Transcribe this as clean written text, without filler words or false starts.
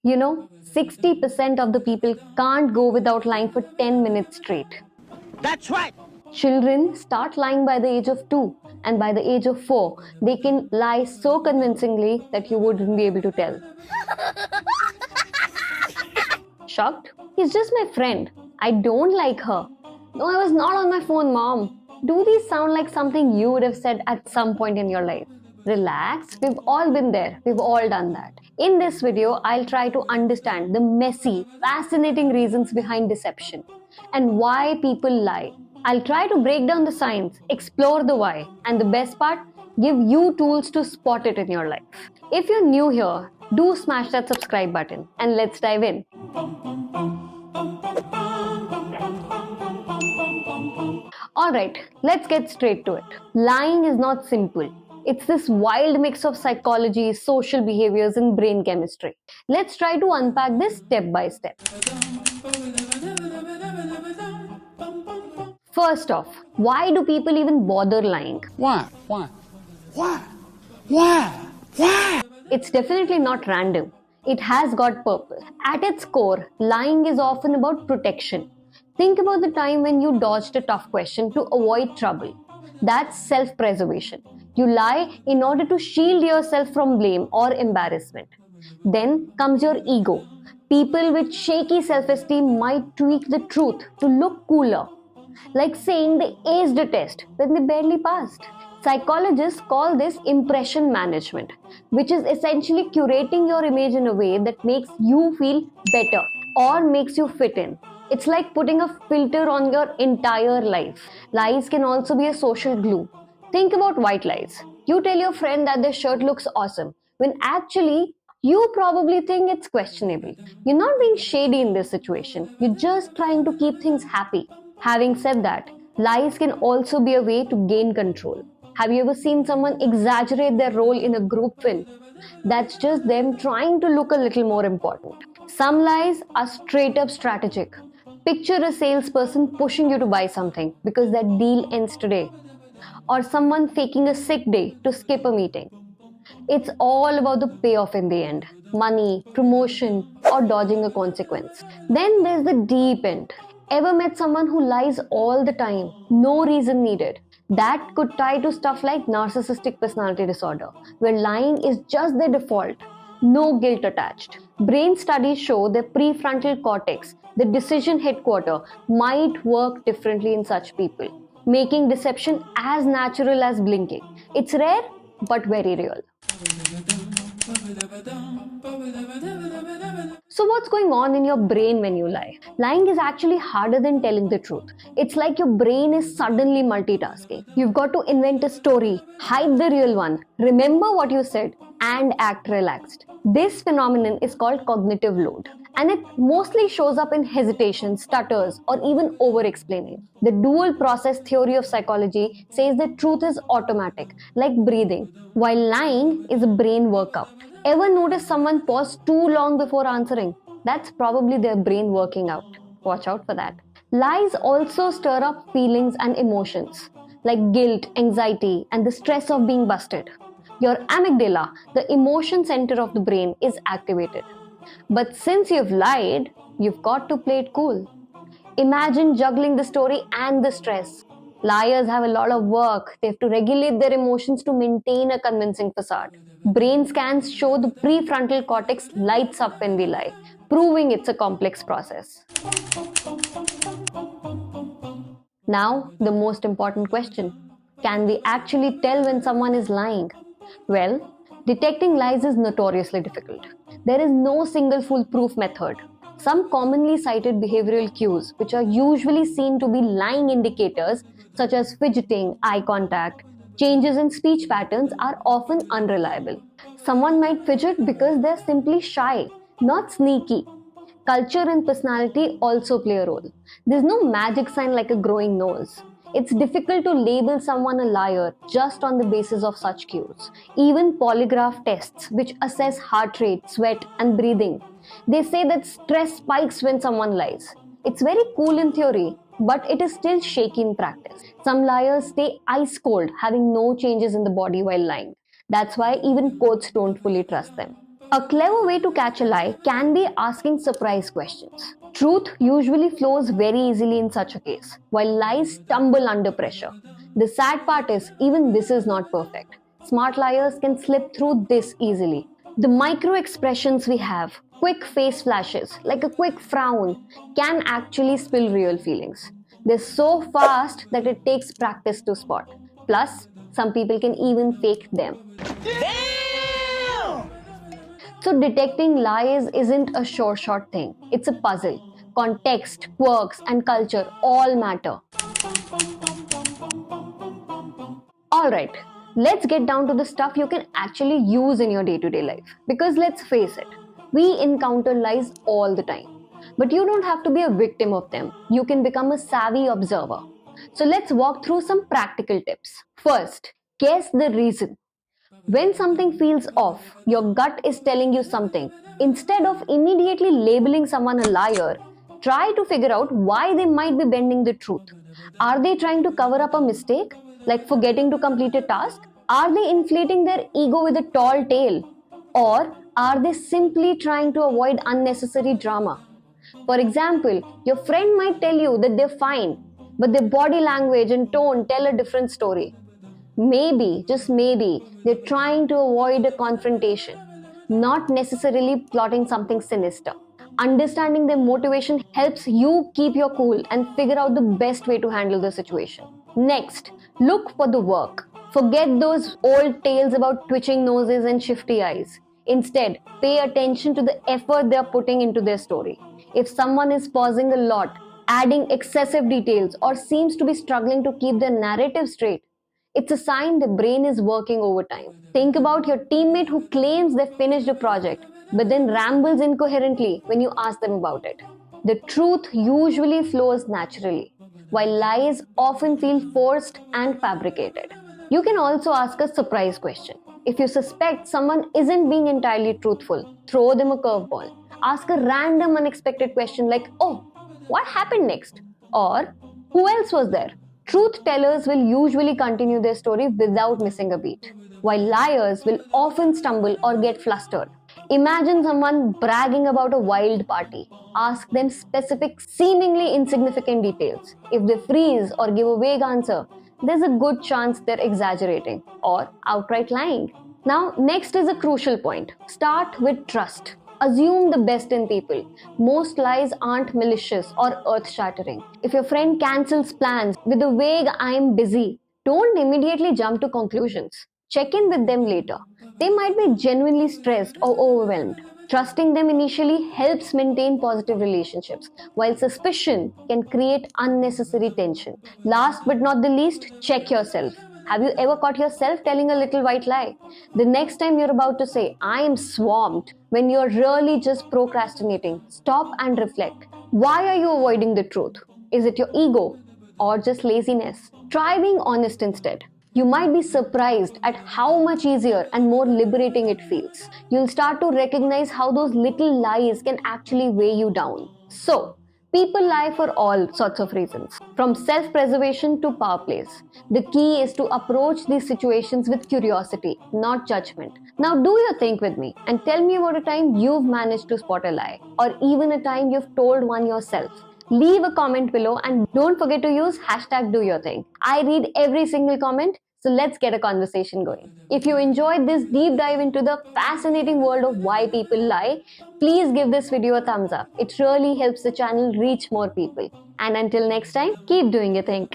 You know, 60% of the people can't go without lying for 10 minutes straight. That's right. Children start lying by the age of 2, and by the age of 4, they can lie so convincingly that you wouldn't be able to tell. Shocked? He's just my friend. I don't like her. No, I was not on my phone, mom. Do these sound like something you would have said at some point in your life? Relax, we've all been there. We've all done that. In this video, I'll try to understand the messy, fascinating reasons behind deception and why people lie. I'll try to break down the science, explore the why, and the best part, give you tools to spot it in your life. If you're new here, do smash that subscribe button and let's dive in. Alright, let's get straight to it. Lying is not simple. It's this wild mix of psychology, social behaviors, and brain chemistry. Let's try to unpack this step by step. First off, why do people even bother lying? Why? Why? Why? Why? Why? It's definitely not random. It has got purpose. At its core, lying is often about protection. Think about the time when you dodged a tough question to avoid trouble. That's self-preservation. You lie in order to shield yourself from blame or embarrassment. Then comes your ego. People with shaky self-esteem might tweak the truth to look cooler, like saying they aced a test when they barely passed. Psychologists call this impression management, which is essentially curating your image in a way that makes you feel better or makes you fit in. It's like putting a filter on your entire life. Lies can also be a social glue. Think about white lies. You tell your friend that their shirt looks awesome, when actually you probably think it's questionable. You're not being shady in this situation, you're just trying to keep things happy. Having said that, lies can also be a way to gain control. Have you ever seen someone exaggerate their role in a group film? That's just them trying to look a little more important. Some lies are straight up strategic. Picture a salesperson pushing you to buy something because that deal ends today, or someone faking a sick day to skip a meeting. It's all about the payoff in the end: money, promotion, or dodging a consequence. Then there's the deep end. Ever met someone who lies all the time? No reason needed. That could tie to stuff like narcissistic personality disorder, where lying is just their default. No guilt attached. Brain studies show the prefrontal cortex, the decision headquarter, might work differently in such people, making deception as natural as blinking. It's rare, but very real. So, what's going on in your brain when you lie? Lying is actually harder than telling the truth. It's like your brain is suddenly multitasking. You've got to invent a story, hide the real one, remember what you said, and act relaxed. This phenomenon is called cognitive load, and it mostly shows up in hesitation, stutters, or even over explaining. The dual process theory of psychology says that truth is automatic, like breathing, while lying is a brain workout. Ever notice someone pause too long before answering? That's probably their brain working out. Watch out for that. Lies also stir up feelings and emotions like guilt, anxiety, and the stress of being busted. Your amygdala, the emotion center of the brain, is activated. But since you've lied, you've got to play it cool. Imagine juggling the story and the stress. Liars have a lot of work. They have to regulate their emotions to maintain a convincing facade. Brain scans show the prefrontal cortex lights up when we lie, proving it's a complex process. Now, the most important question: can we actually tell when someone is lying? Well, detecting lies is notoriously difficult. There is no single foolproof method. Some commonly cited behavioral cues, which are usually seen to be lying indicators, such as fidgeting, eye contact, changes in speech patterns, are often unreliable. Someone might fidget because they're simply shy, not sneaky. Culture and personality also play a role. There's no magic sign like a growing nose. It's difficult to label someone a liar just on the basis of such cues. Even polygraph tests, which assess heart rate, sweat, and breathing, they say that stress spikes when someone lies. It's very cool in theory, but it is still shaky in practice. Some liars stay ice cold, having no changes in the body while lying. That's why even courts don't fully trust them. A clever way to catch a lie can be asking surprise questions. Truth usually flows very easily in such a case, while lies stumble under pressure. The sad part is, even this is not perfect. Smart liars can slip through this easily. The micro expressions we have, quick face flashes, like a quick frown, can actually spill real feelings. They're so fast that it takes practice to spot. Plus, some people can even fake them. So detecting lies isn't a sure shot thing. It's a puzzle. Context, quirks, and culture all matter. Alright, let's get down to the stuff you can actually use in your day to day life. Because let's face it, we encounter lies all the time. But you don't have to be a victim of them. You can become a savvy observer. So let's walk through some practical tips. First, guess the reason. When something feels off, your gut is telling you something. Instead of immediately labeling someone a liar, try to figure out why they might be bending the truth. Are they trying to cover up a mistake, like forgetting to complete a task? Are they inflating their ego with a tall tale? Or are they simply trying to avoid unnecessary drama? For example, your friend might tell you that they're fine, but their body language and tone tell a different story. Maybe, just maybe, they're trying to avoid a confrontation, not necessarily plotting something sinister. Understanding their motivation helps you keep your cool and figure out the best way to handle the situation. Next, look for the work. Forget those old tales about twitching noses and shifty eyes. Instead, pay attention to the effort they are putting into their story. If someone is pausing a lot, adding excessive details, or seems to be struggling to keep their narrative straight, it's a sign the brain is working overtime. Think about your teammate who claims they finished a project but then rambles incoherently when you ask them about it. The truth usually flows naturally, while lies often feel forced and fabricated. You can also ask a surprise question. If you suspect someone isn't being entirely truthful, throw them a curveball. Ask a random, unexpected question like, "Oh, what happened next?" Or, "Who else was there?" Truth tellers will usually continue their story without missing a beat, while liars will often stumble or get flustered. Imagine someone bragging about a wild party. Ask them specific, seemingly insignificant details. If they freeze or give a vague answer, there's a good chance they're exaggerating or outright lying. Now, next is a crucial point. Start with trust. Assume the best in people. Most lies aren't malicious or earth shattering. If your friend cancels plans with a vague "I'm busy," don't immediately jump to conclusions. Check in with them later. They might be genuinely stressed or overwhelmed. Trusting them initially helps maintain positive relationships, while suspicion can create unnecessary tension. Last but not the least, check yourself. Have you ever caught yourself telling a little white lie? The next time you're about to say, "I am swamped," when you're really just procrastinating, stop and reflect. Why are you avoiding the truth? Is it your ego or just laziness? Try being honest instead. You might be surprised at how much easier and more liberating it feels. You'll start to recognize how those little lies can actually weigh you down. So, people lie for all sorts of reasons, from self preservation to power plays. The key is to approach these situations with curiosity, not judgment. Now, do your think with me and tell me about a time you've managed to spot a lie, or even a time you've told one yourself. Leave a comment below and don't forget to use hashtag do your thing. I read every single comment, so let's get a conversation going. If you enjoyed this deep dive into the fascinating world of why people lie, please give this video a thumbs up. It really helps the channel reach more people. And until next time, keep doing your thing.